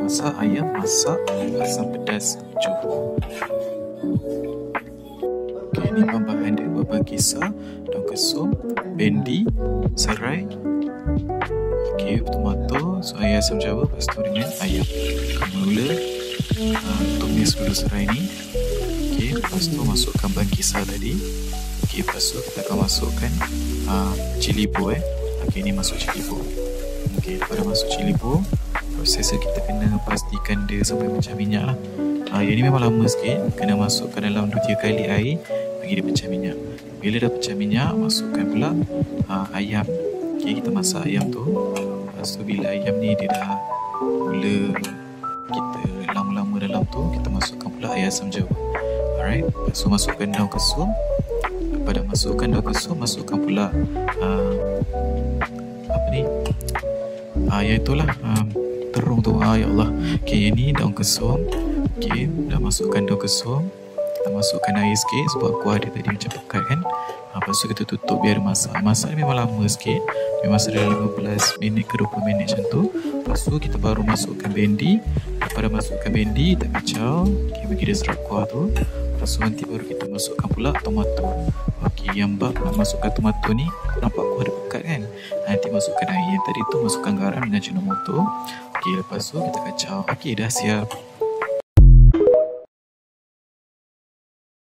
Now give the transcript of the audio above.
masak ayam masak asam pedas hijau. Okey, ni bahan dia: bawang kisar, daun kesum, bendi, serai, okey, tomato, air asam jawa, lepas tu dengan ayam. Mula tumis dulu serai ni. Okey, lepas tu masukkan bahan kisar tadi. Okey, lepas tu kita akan masukkan cili bo. Okey, ni masuk cili bo. Okey, lepas dah masuk cili bo, prosesnya kita kena pastikan dia sampai pecah minyak lah. Yang ni memang lama sikit, kena masukkan dalam 2-3 kali air bagi dia pecah minyak. Bila dah pecah minyak, masukkan pula ayam. Okey, kita masak ayam tu. Lepas tu bila ayam ni dia dah mula kita lama-lama dalam tu, kita masukkan pula air asam jawa. Alright, lepas tu masukkan daun kesum. Lepas dah masukkan daun kesum, masukkan pula yang itulah terung tu. Ya Allah. Okey, yang ni daun kesum. Okey, dah masukkan daun kesum. Kita masukkan air sikit sebab kuah dia tadi macam pekat kan. Lepas tu kita tutup biar masak. Masak ni memang lama sikit, memang dalam 15 minit ke 20 minit macam tu. Lepas tu kita baru masukkan bendi. Lepas dah masukkan bendi, kita kacau. Okey, bagi dia serap kuah tu. Lepas tu nanti baru kita masukkan pula tomato. Okey, yang bab nak masukkan tomato ni, nampak kuah dia pekat kan. Nanti masukkan air yang tadi tu, masukkan garam dengan Ajinomoto. Okey, lepas tu kita kacau. Okey, dah siap.